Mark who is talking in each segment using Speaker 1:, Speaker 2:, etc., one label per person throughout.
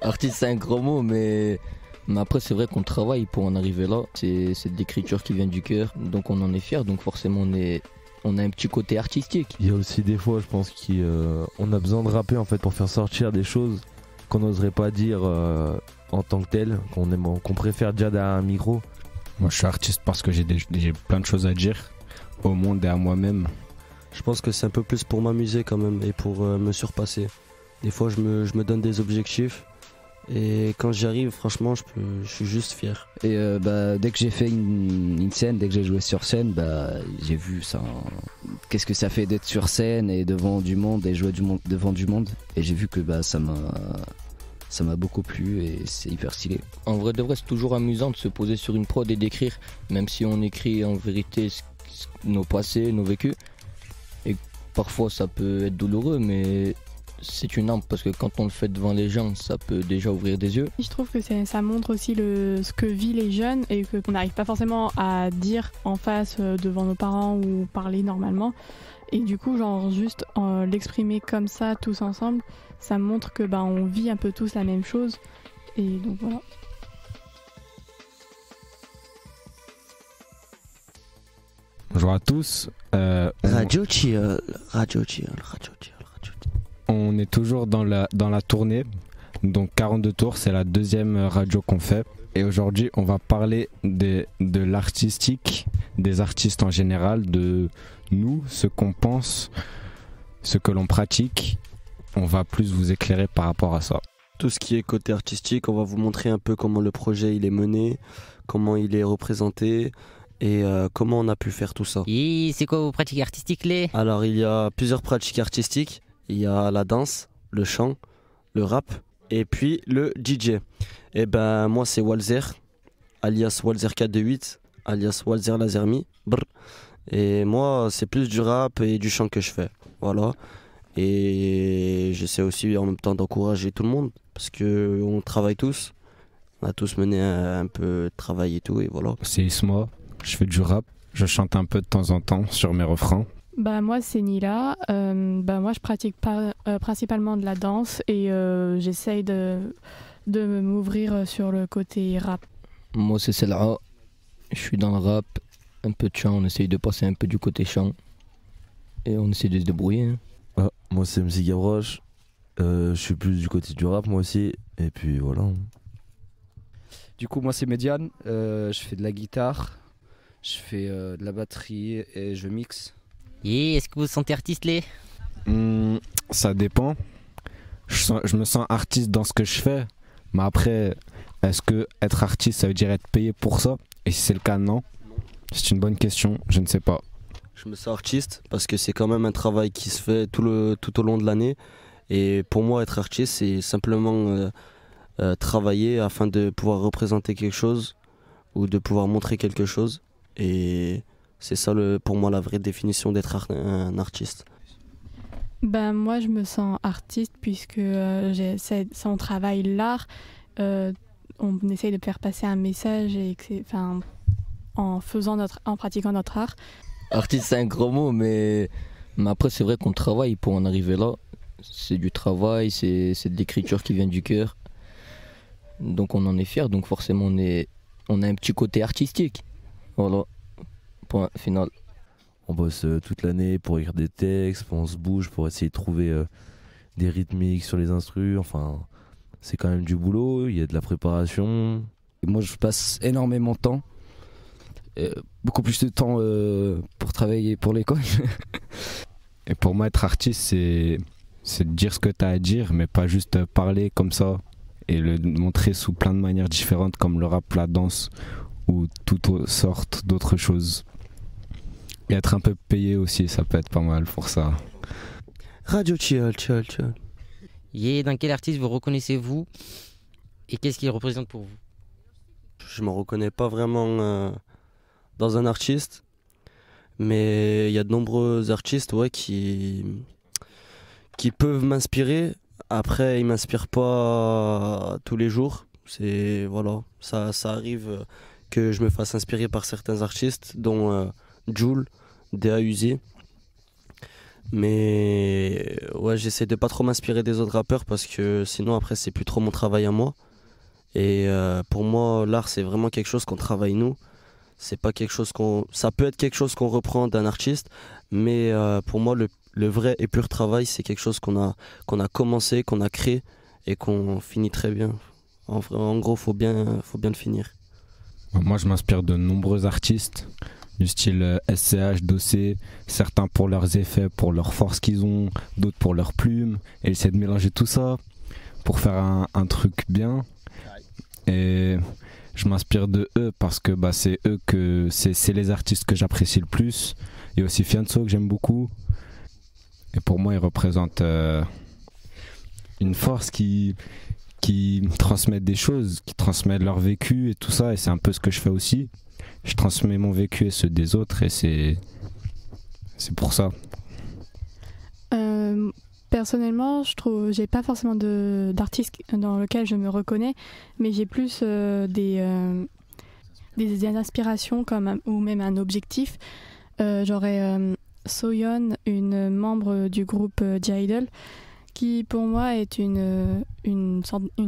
Speaker 1: Artiste, c'est un gros mot, mais après, c'est vrai qu'on travaille pour en arriver là. C'est de l'écriture qui vient du cœur, donc on en est fier. Donc forcément, on a un petit côté artistique.
Speaker 2: Il y a aussi des fois, je pense qu'on a besoin de rapper en fait pour faire sortir des choses qu'on n'oserait pas dire en tant que tel, qu'on préfère dire derrière un micro.
Speaker 3: Moi, je suis artiste parce que j'ai plein de choses à dire au monde et à moi-même.
Speaker 4: Je pense que c'est un peu plus pour m'amuser quand même et pour me surpasser. Des fois, je me donne des objectifs et quand j'y arrive, franchement, je suis juste fier.
Speaker 5: Et dès que j'ai fait une scène, dès que j'ai joué sur scène, j'ai vu ça. Qu'est-ce que ça fait d'être sur scène et devant du monde et jouer devant du monde. Et j'ai vu que ça m'a beaucoup plu et c'est hyper stylé.
Speaker 1: En vrai de vrai, c'est toujours amusant de se poser sur une prod et d'écrire, même si on écrit en vérité nos passés, nos vécus. Et parfois ça peut être douloureux, mais c'est une arme parce que quand on le fait devant les gens, ça peut déjà ouvrir des yeux.
Speaker 6: Je trouve que ça montre aussi ce que vivent les jeunes et qu'on n'arrive pas forcément à dire en face devant nos parents ou parler normalement. Et du coup, genre juste l'exprimer comme ça tous ensemble, ça montre que on vit un peu tous la même chose. Et donc voilà.
Speaker 3: Bonjour à tous.
Speaker 4: Radio Chill.
Speaker 3: On est toujours dans la tournée. Donc 42 tours, c'est la deuxième radio qu'on fait. Et aujourd'hui, on va parler de l'artistique, des artistes en général, de nous, ce qu'on pense, ce que l'on pratique. On va plus vous éclairer par rapport à ça.
Speaker 4: Tout ce qui est côté artistique, on va vous montrer un peu comment le projet il est mené, comment il est représenté et comment on a pu faire tout ça.
Speaker 7: Et c'est quoi vos pratiques artistiques les ?
Speaker 4: Alors il y a plusieurs pratiques artistiques. Il y a la danse, le chant, le rap et puis le DJ. Et moi c'est Walzer, alias Walzer 428, alias Walzer Lazermi. Brr. Et moi c'est plus du rap et du chant que je fais. Voilà. Et j'essaie aussi en même temps d'encourager tout le monde parce qu'on travaille tous. On a tous mené un peu de travail et tout et voilà.
Speaker 3: C'est Isma, je fais du rap, je chante un peu de temps en temps sur mes refrains.
Speaker 6: Moi c'est Nila, moi je pratique principalement de la danse et j'essaye de m'ouvrir sur le côté rap.
Speaker 1: Moi c'est Sel'a, je suis dans le rap, un peu de chant, on essaye de passer un peu du côté chant et on essaie de se débrouiller.
Speaker 2: Moi c'est MC Gavroche, je suis plus du côté du rap moi aussi, et puis voilà.
Speaker 5: Du coup, moi c'est Médiane, je fais de la guitare, je fais de la batterie et je mixe.
Speaker 7: Et est-ce que vous vous sentez artiste les ?
Speaker 3: Ça dépend. Je me sens artiste dans ce que je fais, mais après, est-ce que être artiste ça veut dire être payé pour ça ? Et si c'est le cas, non. C'est une bonne question, je ne sais pas.
Speaker 4: Je me sens artiste parce que c'est quand même un travail qui se fait tout au long de l'année. Et pour moi, être artiste, c'est simplement travailler afin de pouvoir représenter quelque chose ou de pouvoir montrer quelque chose. Et c'est ça, pour moi, la vraie définition d'être un artiste.
Speaker 6: Moi, je me sens artiste puisque on travaille l'art. On essaye de faire passer un message et en pratiquant notre art.
Speaker 1: Artiste, c'est un gros mot, mais après, c'est vrai qu'on travaille pour en arriver là. C'est du travail, c'est de l'écriture qui vient du cœur. Donc on en est fier, donc forcément on a un petit côté artistique. Voilà, point final.
Speaker 2: On bosse toute l'année pour écrire des textes, on se bouge pour essayer de trouver des rythmiques sur les instrus. Enfin, c'est quand même du boulot, il y a de la préparation.
Speaker 5: Et moi je passe énormément de temps. Beaucoup plus de temps pour travailler pour l'école.
Speaker 3: Et pour moi, être artiste, c'est de dire ce que tu as à dire, mais pas juste parler comme ça et le montrer sous plein de manières différentes, comme le rap, la danse ou toutes sortes d'autres choses. Et être un peu payé aussi, ça peut être pas mal pour ça.
Speaker 4: Radio Chill.
Speaker 7: Et dans quel artiste vous reconnaissez-vous et qu'est-ce qu'il représente pour vous ?
Speaker 4: Je me reconnais pas vraiment dans un artiste, mais il y a de nombreux artistes qui peuvent m'inspirer. Après, ils m'inspirent pas tous les jours. Voilà, ça arrive que je me fasse inspirer par certains artistes, dont Jul, DAUZ. Mais ouais, j'essaie de pas trop m'inspirer des autres rappeurs parce que sinon après c'est plus trop mon travail à moi. Et pour moi, l'art c'est vraiment quelque chose qu'on travaille nous. C'est pas quelque chose qu'on. Ça peut être quelque chose qu'on reprend d'un artiste, mais pour moi le vrai et pur travail c'est quelque chose qu'on a commencé, qu'on a créé et qu'on finit très bien. En gros, faut bien le finir.
Speaker 3: Moi, je m'inspire de nombreux artistes du style SCH, Dossé, certains pour leurs effets, pour leur force qu'ils ont, d'autres pour leurs plumes, et j'essaie de mélanger tout ça pour faire un truc bien. Et je m'inspire de eux parce que bah, c'est eux que c'est les artistes que j'apprécie le plus. Il y a aussi Fianso que j'aime beaucoup. Et pour moi, ils représentent une force qui transmettent des choses, qui transmettent leur vécu et tout ça, et c'est un peu ce que je fais aussi. Je transmets mon vécu et ceux des autres, et c'est pour ça.
Speaker 6: Personnellement, je trouve, j'ai pas forcément d'artiste dans lequel je me reconnais, mais j'ai plus des inspirations ou même un objectif. J'aurais Soyeon, une membre du groupe J-Idol, qui pour moi est une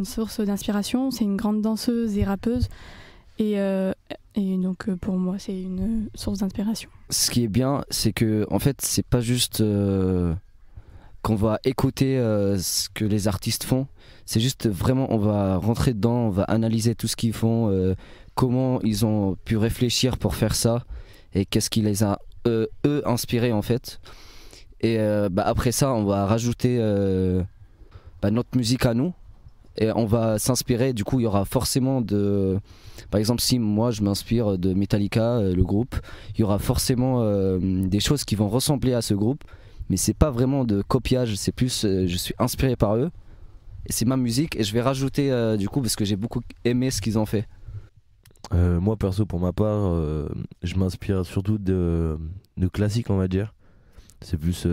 Speaker 6: source d'inspiration. C'est une grande danseuse et rappeuse, et donc pour moi c'est une source d'inspiration.
Speaker 5: Ce qui est bien, c'est que en fait, c'est pas juste qu'on va écouter ce que les artistes font. C'est juste vraiment, on va rentrer dedans, on va analyser tout ce qu'ils font, comment ils ont pu réfléchir pour faire ça, et qu'est-ce qui les a eux inspirés en fait. Et après ça, on va rajouter notre musique à nous, et on va s'inspirer. Du coup, il y aura forcément par exemple, si moi je m'inspire de Metallica, le groupe, il y aura forcément des choses qui vont ressembler à ce groupe, mais c'est pas vraiment de copiage, c'est plus je suis inspiré par eux, et c'est ma musique, et je vais rajouter du coup, parce que j'ai beaucoup aimé ce qu'ils ont fait.
Speaker 2: Moi perso, pour ma part, je m'inspire surtout de classiques, on va dire. C'est plus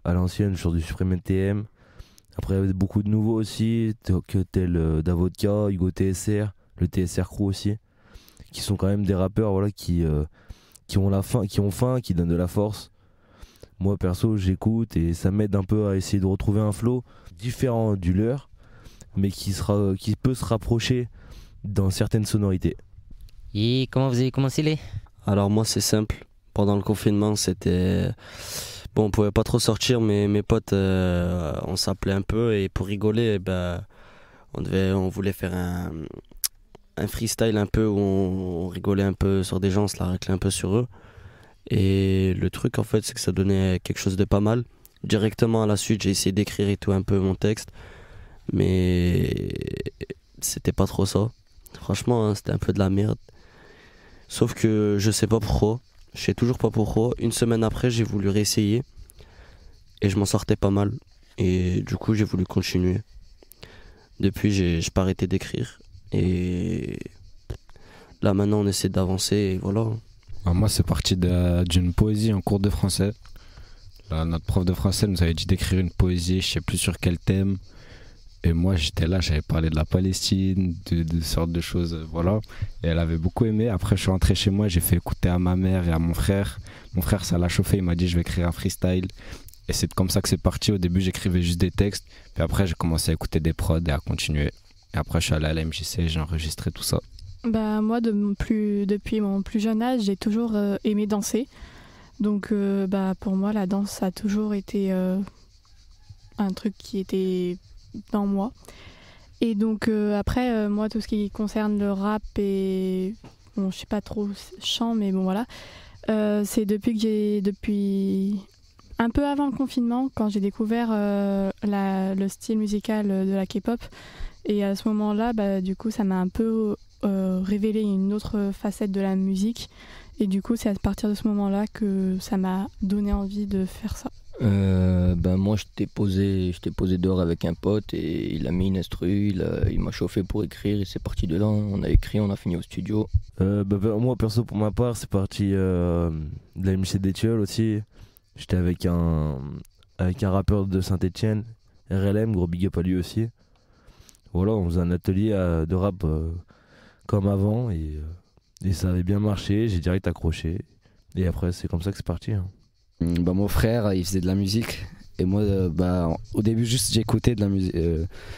Speaker 2: à l'ancienne, sur du Supreme NTM. Après, il y a beaucoup de nouveaux aussi, tel Davodka, Hugo TSR, le TSR Crew aussi, qui sont quand même des rappeurs, voilà, qui ont faim, qui donnent de la force. Moi perso, j'écoute et ça m'aide un peu à essayer de retrouver un flow différent du leur, mais qui peut se rapprocher dans certaines sonorités.
Speaker 7: Et comment vous avez commencé les?
Speaker 4: Alors moi c'est simple. Pendant le confinement, c'était bon, on pouvait pas trop sortir, mais mes potes, on s'appelait un peu, et pour rigoler, on voulait faire un freestyle un peu où on rigolait un peu sur des gens, on se la raclait un peu sur eux. Et le truc en fait, c'est que ça donnait quelque chose de pas mal. Directement à la suite, j'ai essayé d'écrire et tout un peu mon texte, mais c'était pas trop ça. Franchement, hein, c'était un peu de la merde. Sauf que je sais pas pourquoi. Je sais toujours pas pourquoi. Une semaine après, j'ai voulu réessayer et je m'en sortais pas mal. Et du coup, j'ai voulu continuer. Depuis, j'ai pas arrêté d'écrire. Et là, maintenant, on essaie d'avancer et voilà.
Speaker 3: Moi, c'est parti d'une poésie en cours de français. Là, notre prof de français nous avait dit d'écrire une poésie, je sais plus sur quel thème. Et moi, j'étais là, j'avais parlé de la Palestine, de sortes de choses, voilà. Et elle avait beaucoup aimé. Après, je suis rentré chez moi, j'ai fait écouter à ma mère et à mon frère. Mon frère, ça l'a chauffé, il m'a dit je vais écrire un freestyle. Et c'est comme ça que c'est parti. Au début, j'écrivais juste des textes. Puis après, j'ai commencé à écouter des prods et à continuer. Et après, je suis allé à la MJC, j'ai enregistré tout ça.
Speaker 6: Moi, depuis mon plus jeune âge, j'ai toujours aimé danser. Donc, pour moi, la danse a toujours été un truc qui était dans moi. Et donc, après, moi, tout ce qui concerne le rap et... Bon, je sais pas trop chant, mais bon, voilà. C'est depuis un peu avant le confinement, quand j'ai découvert le style musical de la K-pop. Et à ce moment-là, du coup, ça m'a un peu révélé une autre facette de la musique. Et du coup, c'est à partir de ce moment-là que ça m'a donné envie de faire ça.
Speaker 1: Moi, je t'ai posé dehors avec un pote et il a mis une instru, il m'a chauffé pour écrire et c'est parti de là. On a écrit, on a fini au studio.
Speaker 2: Moi, perso, pour ma part, c'est parti de la MJC d'Étiole aussi. J'étais avec un rappeur de Saint-Etienne, RLM, gros big up à lui aussi. Voilà, on faisait un atelier de rap comme avant et ça avait bien marché, j'ai direct accroché. Et après, c'est comme ça que c'est parti. Hein.
Speaker 5: Bah, mon frère, il faisait de la musique. Et moi, bah, au début, juste j'écoutais de la musique,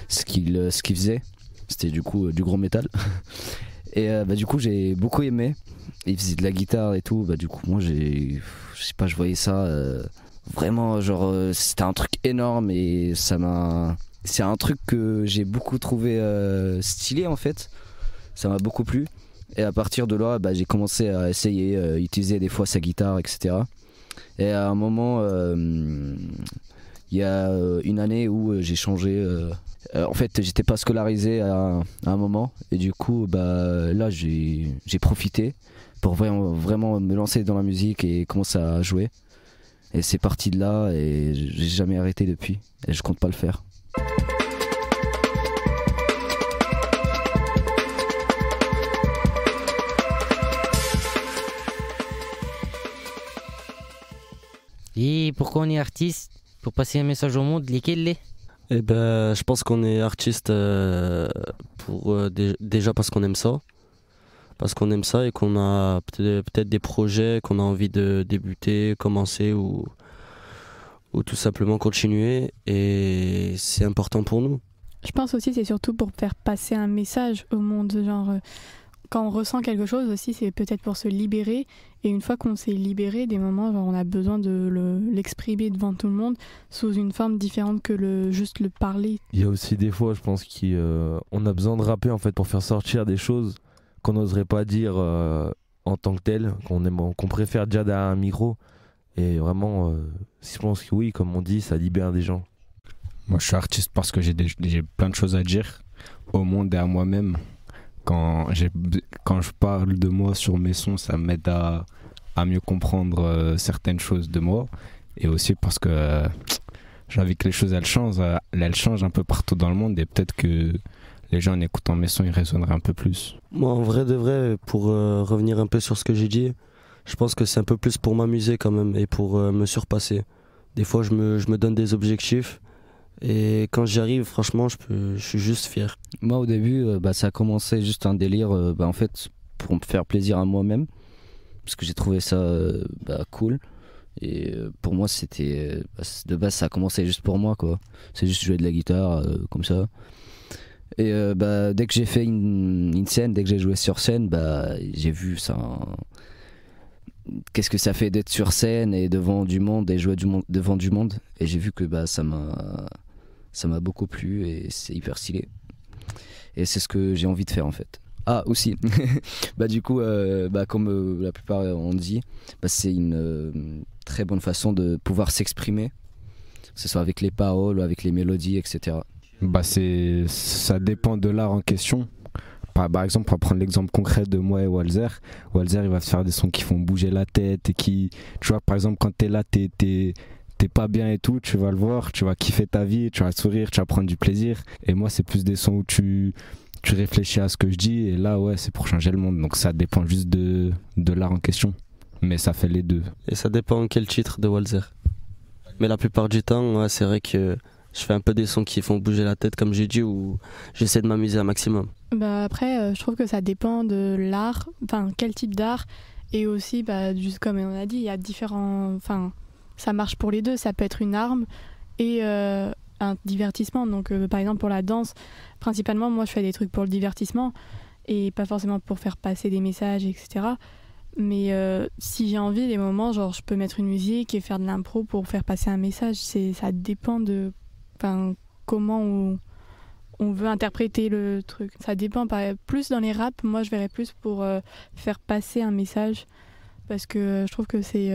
Speaker 5: ce qu'il faisait. C'était du coup du gros métal. Et bah, du coup, j'ai beaucoup aimé. Il faisait de la guitare et tout. Bah, du coup, moi, je sais pas, je voyais ça vraiment, genre, c'était un truc énorme et c'est un truc que j'ai beaucoup trouvé stylé en fait. Ça m'a beaucoup plu. Et à partir de là, bah, j'ai commencé à essayer, utiliser des fois sa guitare, etc. Et à un moment, il y a une année où j'ai changé. En fait, j'étais pas scolarisé à un moment. Et du coup, bah, là, j'ai profité pour vraiment me lancer dans la musique et commencer à jouer. Et c'est parti de là et j'ai jamais arrêté depuis. Et je compte pas le faire.
Speaker 7: Et pourquoi on est artiste? Pour passer un message au monde, lesquels?
Speaker 4: Eh ben, je pense qu'on est artiste déjà parce qu'on aime ça. Parce qu'on aime ça et qu'on a peut-être des projets qu'on a envie de débuter, commencer ou tout simplement continuer. Et c'est important pour nous.
Speaker 6: Je pense aussi c'est surtout pour faire passer un message au monde, genre quand on ressent quelque chose aussi, c'est peut-être pour se libérer. Et une fois qu'on s'est libéré, des moments, genre, on a besoin de l'exprimer devant tout le monde sous une forme différente que juste le parler.
Speaker 2: Il y a aussi des fois, je pense qu'on a besoin de rapper en fait pour faire sortir des choses qu'on n'oserait pas dire en tant que tel, qu'on préfère dire derrière un micro. Et vraiment, je pense que oui, comme on dit, ça libère des gens.
Speaker 3: Moi, je suis artiste parce que j'ai plein de choses à dire au monde et à moi-même. Quand je parle de moi sur mes sons, ça m'aide à mieux comprendre certaines choses de moi. Et aussi parce que j'ai envie que les choses elles changent un peu partout dans le monde. Et peut-être que les gens en écoutant mes sons, ils résonneraient un peu plus.
Speaker 4: Moi, en vrai de vrai, pour revenir un peu sur ce que j'ai dit, je pense que c'est un peu plus pour m'amuser quand même et pour me surpasser. Des fois, je me donne des objectifs. Et quand j'y arrive, franchement, je suis juste fier.
Speaker 5: Moi, au début, bah, ça a commencé juste un délire, en fait, pour me faire plaisir à moi-même, parce que j'ai trouvé ça cool. Et pour moi, c'était de base, ça a commencé juste pour moi, quoi. C'est juste jouer de la guitare, comme ça. Et dès que j'ai fait une scène, dès que j'ai joué sur scène, j'ai vu ça. Qu'est-ce que ça fait d'être sur scène et devant du monde et jouer devant du monde. Et j'ai vu que ça m'a beaucoup plu et c'est hyper stylé. Et c'est ce que j'ai envie de faire en fait. Ah aussi, du coup, comme la plupart ont dit, c'est une très bonne façon de pouvoir s'exprimer, que ce soit avec les paroles ou avec les mélodies, etc.
Speaker 3: Ça dépend de l'art en question. Par exemple, on va prendre l'exemple concret de moi et Walzer. Walzer, il va se faire des sons qui font bouger la tête et qui, tu vois, par exemple, quand t'es là, t'es pas bien et tout, tu vas le voir, tu vas kiffer ta vie, tu vas sourire, tu vas prendre du plaisir. Et moi, c'est plus des sons où tu réfléchis à ce que je dis et là, ouais, c'est pour changer le monde. Donc ça dépend juste de l'art en question. Mais ça fait les deux.
Speaker 4: Et ça dépend quel titre de Walzer. Mais la plupart du temps, ouais, c'est vrai que je fais un peu des sons qui font bouger la tête, comme j'ai dit, ou j'essaie de m'amuser un maximum.
Speaker 6: Après, je trouve que ça dépend de l'art, enfin quel type d'art, et aussi, juste comme on a dit, il y a différents, enfin ça marche pour les deux, ça peut être une arme et un divertissement. Donc par exemple pour la danse, principalement moi je fais des trucs pour le divertissement et pas forcément pour faire passer des messages, etc. Mais si j'ai envie, des moments, genre je peux mettre une musique et faire de l'impro pour faire passer un message. Ça dépend de comment on veut interpréter le truc. Ça dépend. Plus dans les raps, moi je verrais plus pour faire passer un message parce que je trouve que c'est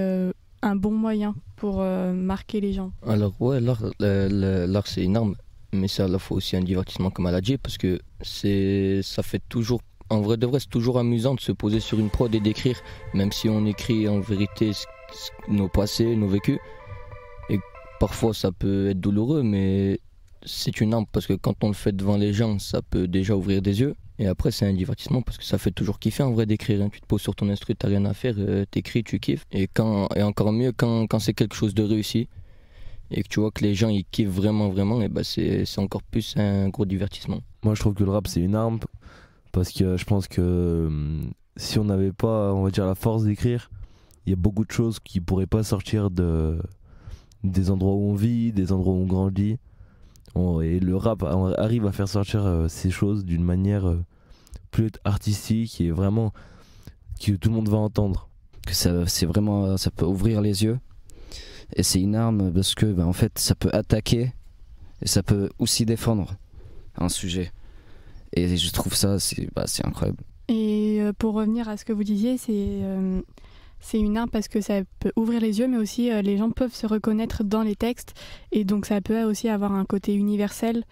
Speaker 6: un bon moyen pour marquer les gens.
Speaker 1: Alors ouais, l'art c'est une arme, mais c'est à la fois aussi un divertissement comme elle a dit, parce que ça fait toujours, en vrai de vrai, c'est toujours amusant de se poser sur une prod et d'écrire, même si on écrit en vérité nos passés, nos vécus. Et parfois ça peut être douloureux, mais c'est une arme parce que quand on le fait devant les gens, ça peut déjà ouvrir des yeux. Et après c'est un divertissement parce que ça fait toujours kiffer en vrai d'écrire. Tu te poses sur ton instru, t'as rien à faire, t'écris, tu kiffes. Et encore mieux quand c'est quelque chose de réussi et que tu vois que les gens ils kiffent vraiment, et c'est encore plus un gros divertissement.
Speaker 2: Moi je trouve que le rap c'est une arme parce que je pense que si on n'avait pas, on va dire, la force d'écrire, il y a beaucoup de choses qui pourraient pas sortir des endroits où on vit, des endroits où on grandit. Et le rap arrive à faire sortir ces choses d'une manière plus artistique et vraiment que tout le monde va entendre.
Speaker 5: Que c'est vraiment, ça peut ouvrir les yeux. Et c'est une arme parce que en fait ça peut attaquer et ça peut aussi défendre un sujet. Et je trouve ça c'est incroyable.
Speaker 6: Et pour revenir à ce que vous disiez, c'est une arme parce que ça peut ouvrir les yeux, mais aussi les gens peuvent se reconnaître dans les textes. Et donc ça peut aussi avoir un côté universel.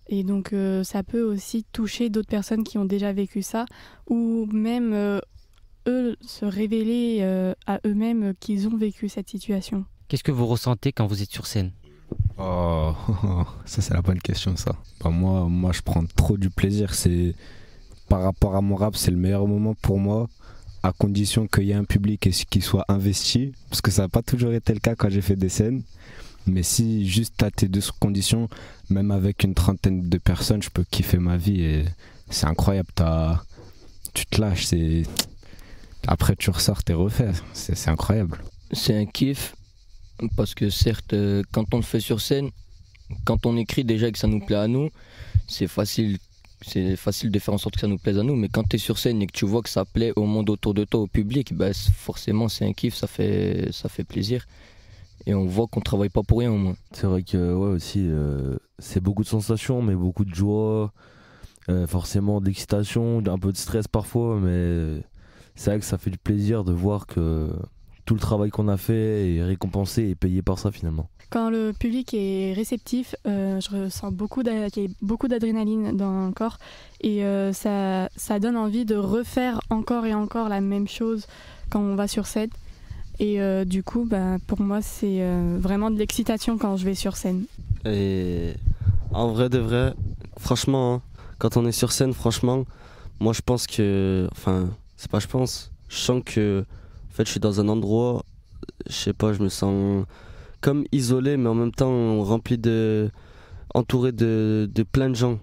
Speaker 6: Et donc ça peut aussi toucher d'autres personnes qui ont déjà vécu ça, ou même eux se révéler à eux-mêmes qu'ils ont vécu cette situation.
Speaker 7: Qu'est-ce que vous ressentez quand vous êtes sur scène?
Speaker 3: Oh, ça c'est la bonne question ça. Moi je prends trop du plaisir. Par rapport à mon rap, c'est le meilleur moment pour moi, à condition qu'il y ait un public et qu'il soit investi, parce que ça n'a pas toujours été le cas quand j'ai fait des scènes. Mais si juste t'as tes deux conditions, même avec une trentaine de personnes, je peux kiffer ma vie et c'est incroyable. Tu te lâches, après tu ressors, t'es refait. C'est incroyable.
Speaker 1: C'est un kiff parce que certes, quand on le fait sur scène, quand on écrit déjà et que ça nous plaît à nous, c'est facile de faire en sorte que ça nous plaise à nous. Mais quand tu es sur scène et que tu vois que ça plaît au monde autour de toi, au public, bah, forcément c'est un kiff, ça fait plaisir. Et on voit qu'on travaille pas pour rien au moins.
Speaker 2: C'est vrai que ouais aussi c'est beaucoup de sensations mais beaucoup de joie, forcément d'excitation, un peu de stress parfois, mais c'est vrai que ça fait du plaisir de voir que tout le travail qu'on a fait est récompensé et payé par ça finalement.
Speaker 6: Quand le public est réceptif, je ressens qu'il y a beaucoup d'adrénaline dans le corps et ça donne envie de refaire encore et encore la même chose quand on va sur scène. Et du coup, pour moi, c'est vraiment de l'excitation quand je vais sur scène.
Speaker 4: Et en vrai de vrai, franchement, quand on est sur scène, franchement, moi je pense que... Enfin, c'est pas je pense, je sens que en fait, je suis dans un endroit, je sais pas, je me sens comme isolé, mais en même temps entouré de plein de gens.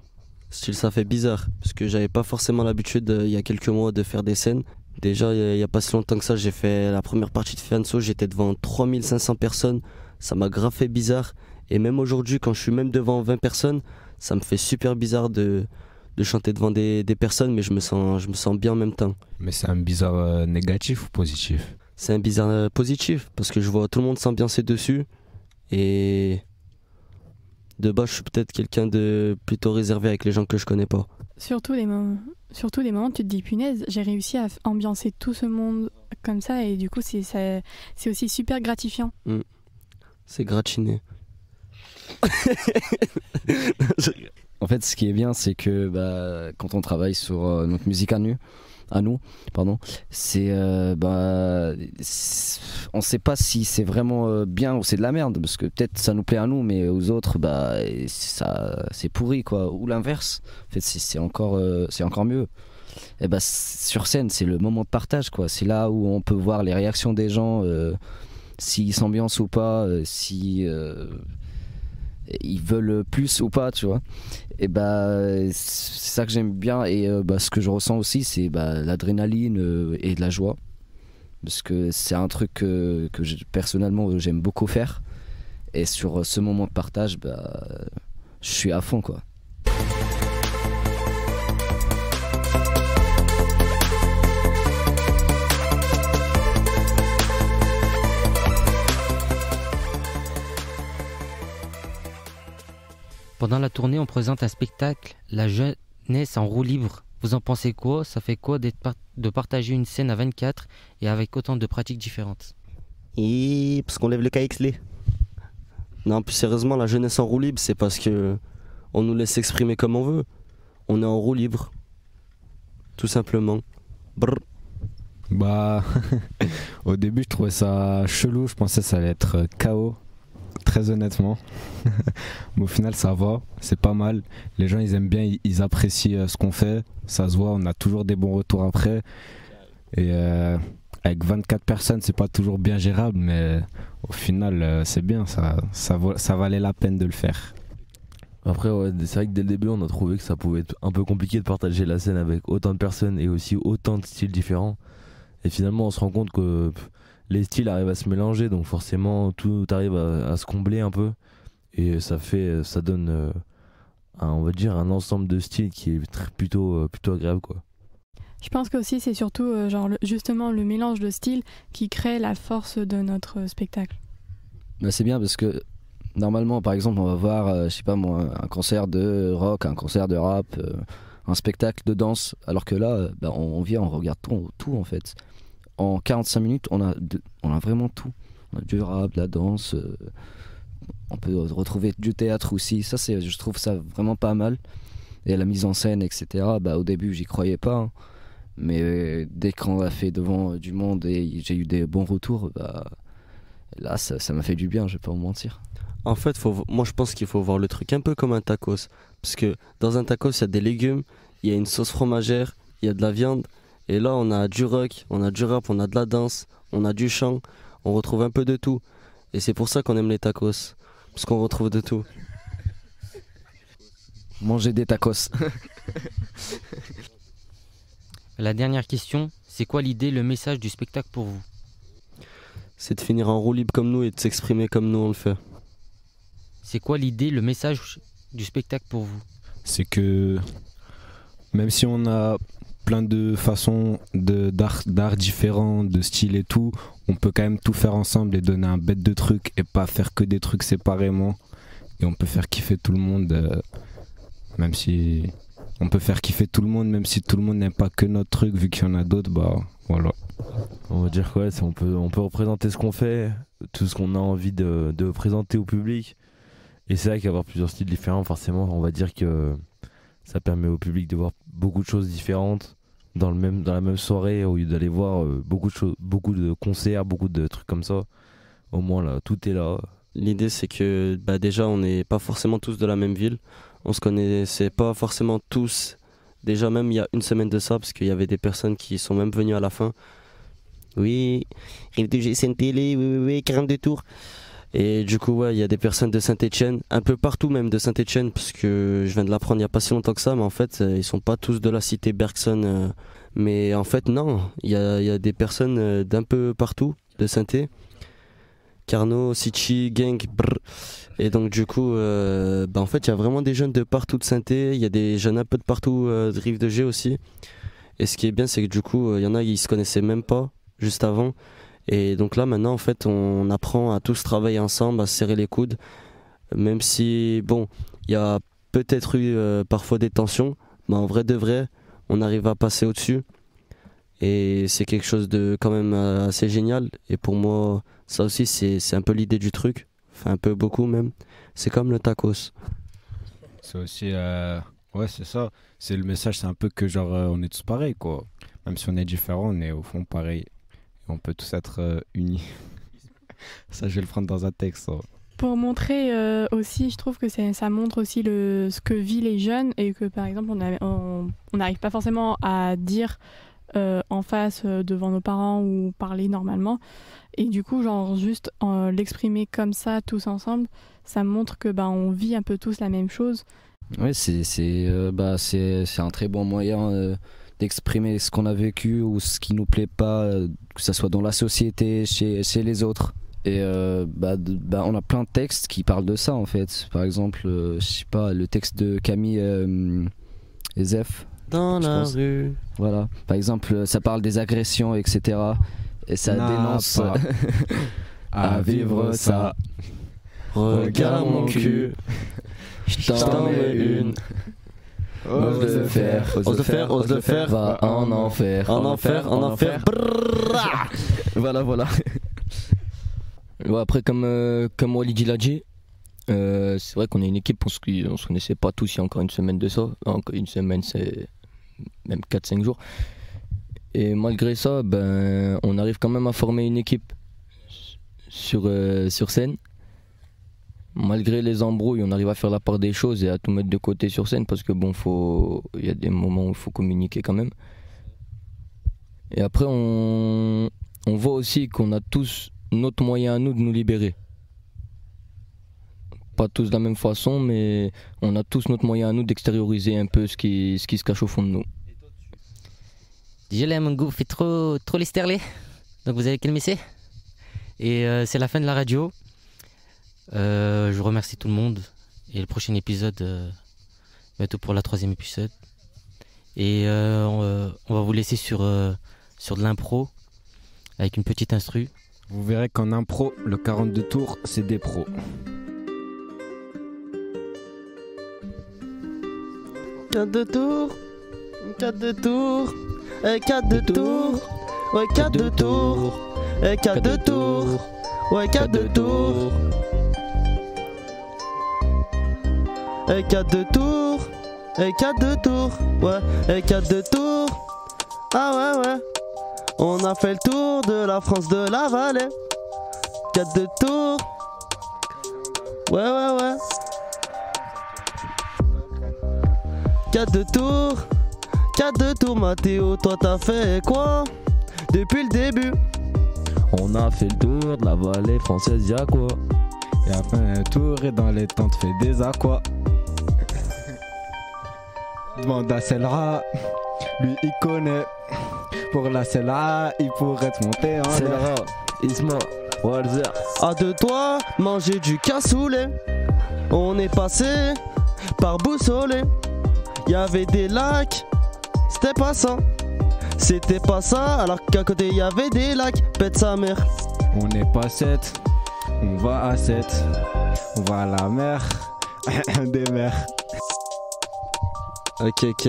Speaker 4: Style, ça fait bizarre, parce que j'avais pas forcément l'habitude, il y a quelques mois, de faire des scènes. Déjà, il y a pas si longtemps que ça, j'ai fait la première partie de Fianso, j'étais devant 3500 personnes, ça m'a grave fait bizarre. Et même aujourd'hui, quand je suis même devant 20 personnes, ça me fait super bizarre de chanter devant des personnes, mais je me sens bien en même temps.
Speaker 3: Mais c'est un bizarre négatif ou positif?
Speaker 4: C'est un bizarre positif, parce que je vois tout le monde s'ambiancer dessus, et de base, je suis peut-être quelqu'un de plutôt réservé avec les gens que je connais pas.
Speaker 6: Surtout des moments où tu te dis punaise, j'ai réussi à ambiancer tout ce monde comme ça, et du coup c'est aussi super gratifiant.
Speaker 4: C'est gratiné.
Speaker 5: En fait, ce qui est bien, c'est que quand on travaille sur notre musique à nous, c'est on sait pas si c'est vraiment bien ou c'est de la merde, parce que peut-être ça nous plaît à nous, mais aux autres, ça c'est pourri quoi, ou l'inverse. En fait, c'est encore mieux. Et sur scène, c'est le moment de partage quoi. C'est là où on peut voir les réactions des gens, s'ils s'ambiancent ou pas, si ils veulent plus ou pas, tu vois. Et c'est ça que j'aime bien. Et ce que je ressens aussi, c'est l'adrénaline et de la joie, parce que c'est un truc que personnellement j'aime beaucoup faire. Et sur ce moment de partage, je suis à fond quoi.
Speaker 7: Pendant la tournée, on présente un spectacle, La jeunesse en roue libre. Vous en pensez quoi? Ça fait quoi de partager une scène à 24 et avec autant de pratiques différentes?
Speaker 4: Et parce qu'on lève le KXL. Non, plus sérieusement, la jeunesse en roue libre, c'est parce que on nous laisse s'exprimer comme on veut. On est en roue libre. Tout simplement. Brr.
Speaker 3: Au début, je trouvais ça chelou. Je pensais que ça allait être chaos. Très honnêtement. Mais au final ça va, c'est pas mal. Les gens ils aiment bien, ils apprécient ce qu'on fait. Ça se voit, on a toujours des bons retours après. Et avec 24 personnes c'est pas toujours bien gérable, mais au final c'est bien, ça valait la peine de le faire.
Speaker 2: Après ouais, c'est vrai que dès le début on a trouvé que ça pouvait être un peu compliqué de partager la scène avec autant de personnes et aussi autant de styles différents. Et finalement on se rend compte que les styles arrivent à se mélanger, donc forcément tout arrive à se combler un peu. Et ça donne, on va dire, un ensemble de styles qui est plutôt agréable, quoi.
Speaker 6: Je pense qu'aussi c'est surtout justement le mélange de styles qui crée la force de notre spectacle.
Speaker 5: Bah, c'est bien parce que normalement, par exemple, on va voir, je sais pas moi, un concert de rock, un concert de rap, un spectacle de danse, alors que là, bah, on vient, on regarde tout en fait. En 45 minutes, on a vraiment tout. On a du rap, de la danse, on peut retrouver du théâtre aussi. Ça, je trouve ça vraiment pas mal. Et la mise en scène, etc., bah, au début, j'y croyais pas. Hein. Mais dès qu'on l'a fait devant du monde et j'ai eu des bons retours, bah, là, ça m'a fait du bien, je vais pas vous mentir.
Speaker 4: En fait, moi je pense qu'il faut voir le truc un peu comme un tacos. Parce que dans un tacos, il y a des légumes, il y a une sauce fromagère, il y a de la viande. Et là, on a du rock, on a du rap, on a de la danse, on a du chant. On retrouve un peu de tout. Et c'est pour ça qu'on aime les tacos. Parce qu'on retrouve de tout.
Speaker 5: Manger des tacos.
Speaker 7: La dernière question, c'est quoi l'idée, le message du spectacle pour vous?
Speaker 4: C'est de finir en roue libre comme nous et de s'exprimer comme nous on le fait.
Speaker 7: C'est quoi l'idée, le message du spectacle pour vous?
Speaker 3: C'est que même si on a plein de façons d'art différents, de styles et tout, on peut quand même tout faire ensemble et donner un bête de trucs et pas faire que des trucs séparément. Et on peut faire kiffer tout le monde, même si on peut faire kiffer tout le monde, même si tout le monde n'aime pas que notre truc, vu qu'il y en a d'autres, bah voilà.
Speaker 2: On va dire quoi, on peut représenter ce qu'on fait, tout ce qu'on a envie de présenter au public. Et c'est vrai qu'avoir plusieurs styles différents, forcément, on va dire que ça permet au public de voir beaucoup de choses différentes dans la même soirée, au lieu d'aller voir beaucoup de concerts, beaucoup de trucs comme ça. Au moins là, tout est là.
Speaker 4: L'idée c'est que déjà on n'est pas forcément tous de la même ville. On se connaissait pas forcément tous. Déjà même il y a une semaine de ça, parce qu'il y avait des personnes qui sont même venues à la fin. Oui, Rive de GSN Télé, oui, 42 tours. Et du coup, ouais, il y a des personnes de Saint-Etienne, un peu partout même de Saint-Etienne, parce que je viens de l'apprendre il n'y a pas si longtemps que ça, mais en fait, ils sont pas tous de la cité Bergson. Mais en fait, non, il y a des personnes d'un peu partout de Saint-Étienne. Carnot, Sichi, Gang, brr. Et donc du coup, en fait, il y a vraiment des jeunes de partout de Saint-Étienne, il y a des jeunes un peu de partout de Rive de G aussi. Et ce qui est bien, c'est que du coup, il y en a, ils se connaissaient même pas juste avant. Et donc là maintenant en fait on apprend à tous travailler ensemble, à se serrer les coudes, même si bon il y a peut-être eu parfois des tensions, mais en vrai de vrai on arrive à passer au-dessus et c'est quelque chose de quand même assez génial. Et pour moi ça aussi c'est un peu l'idée du truc, enfin un peu beaucoup même, c'est comme le tacos.
Speaker 3: C'est aussi ouais, c'est ça, c'est le message, c'est un peu que genre on est tous pareils quoi, même si on est différents, on est au fond pareil. On peut tous être unis. Ça, je vais le prendre dans un texte. Ça.
Speaker 6: Pour montrer aussi, je trouve que ça montre aussi ce que vivent les jeunes et que par exemple, on n'arrive pas forcément à dire en face devant nos parents ou parler normalement. Et du coup, genre juste l'exprimer comme ça, tous ensemble, ça montre que on vit un peu tous la même chose.
Speaker 5: Oui, c'est un très bon moyen d'exprimer ce qu'on a vécu ou ce qui nous plaît pas, que ce soit dans la société, chez les autres. Et on a plein de textes qui parlent de ça en fait. Par exemple, je sais pas, le texte de Camille et Zef.
Speaker 4: Dans la rue.
Speaker 5: Voilà. Par exemple, ça parle des agressions, etc. Et ça dénonce
Speaker 3: à vivre ça.
Speaker 4: Regarde mon cul.
Speaker 5: Je t'en mets une. Ose le faire,
Speaker 4: ose le faire.
Speaker 5: Va en enfer.
Speaker 4: En enfer.
Speaker 5: Voilà.
Speaker 1: Ouais, après, comme Walidi l'a dit, c'est vrai qu'on est une équipe, on se connaissait pas tous il y a encore une semaine de ça. Encore une semaine, c'est même 4-5 jours. Et malgré ça, on arrive quand même à former une équipe sur scène. Malgré les embrouilles, on arrive à faire la part des choses et à tout mettre de côté sur scène parce que il y a des moments où il faut communiquer quand même. Et après, on voit aussi qu'on a tous notre moyen à nous de nous libérer. Pas tous de la même façon, mais on a tous notre moyen à nous d'extérioriser un peu ce qui se cache au fond de nous.
Speaker 7: DJ là, mon goût fait trop les sterlés. Donc vous avez quel message? Et c'est la fin de la radio. Je remercie tout le monde. Et le prochain épisode, bientôt pour la 3e épisode. Et on va vous laisser sur de l'impro avec une petite instru.
Speaker 3: Vous verrez qu'en impro, le 42 tours, c'est des pros.
Speaker 4: Quatre de tour, 4 de tour, 4 de tour, ouais 4 de tour, 4 de tour, ouais 4 de tour, 4 de tour, 4 de tour, ouais 4 de tour, ah ouais. On a fait le tour de la France, de la vallée. 4 de tour. Ouais. 4 de tour. 4 de tour, Mathéo, toi t'as fait quoi depuis le début?
Speaker 2: On a fait le tour de la vallée française, y'a quoi?
Speaker 3: Et après un tour et dans les tentes fait des aquas. Demande à Selra, lui il connaît. Pour la Selra, il pourrait te monter en l'air.
Speaker 2: Selra, Isma, Walzer.
Speaker 4: À deux doigts, manger du cassoulet. On est passé par Boussolé. Y'avait des lacs, c'était pas ça. C'était pas ça, alors qu'à côté y'avait des lacs. Pète sa mère.
Speaker 3: On n'est pas 7, on va à 7. On va à la mer, des mers.
Speaker 4: Ok.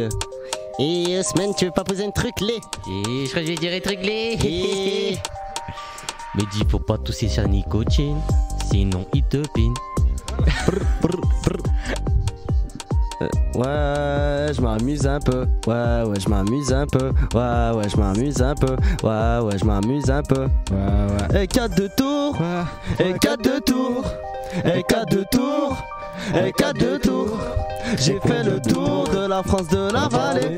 Speaker 8: Et Osman, tu veux pas poser un truc lait?
Speaker 7: Et je crois que je vais dire un truc lait.
Speaker 8: Et...
Speaker 7: Mais dis faut pas tousser sur nicotine, sinon il te pine.
Speaker 4: Ouais, je m'amuse un peu. Ouais, je m'amuse un peu. Ouais, je m'amuse un peu. Ouais, je m'amuse un peu.
Speaker 3: Ouais.
Speaker 4: Et 4 de tour. Et 4 de tour. Et 4 de tour. Et 4 de tour. J'ai fait le tour de la France, de la vallée.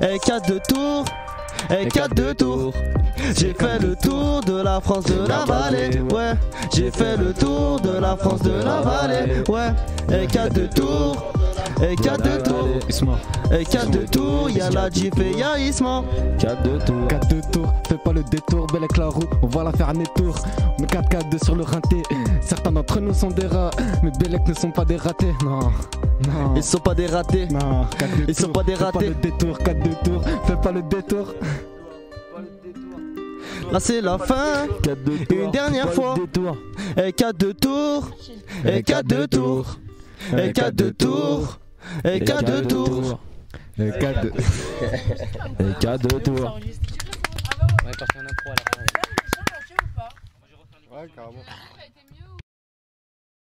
Speaker 4: Et 4 de tour. Et 4 de tour. J'ai fait le tour de la France, de la vallée. Ouais, j'ai fait le tour de la France, de la vallée. Ouais, et 4 de tour. Et 4 de tour. Et 4 de tour, y'a la Jeep et y'a Isma.
Speaker 2: 4 de tour.
Speaker 3: 4 de tour, fais pas le détour, belle avec la roue, on va la faire un tour. On est 4-4-2 sur le rinté. Certains d'entre nous sont des rats, mais Bellec ne sont pas des ratés. Non.
Speaker 4: Ils sont pas des ratés.
Speaker 3: Non,
Speaker 4: ils sont pas des ratés.
Speaker 3: Fais pas le détour, 4 de tour, fais pas le détour.
Speaker 4: Là c'est la fin.
Speaker 2: 4 de tour.
Speaker 4: Une dernière fois. Et 4 de tour. Et 4 de tour. Et 4 de tour. Et 4 de tour.
Speaker 3: Et 4 de...
Speaker 2: Et 4 de tour.
Speaker 7: Ouais, parce qu'on a un impro à la fin.
Speaker 3: Ouais, carrément.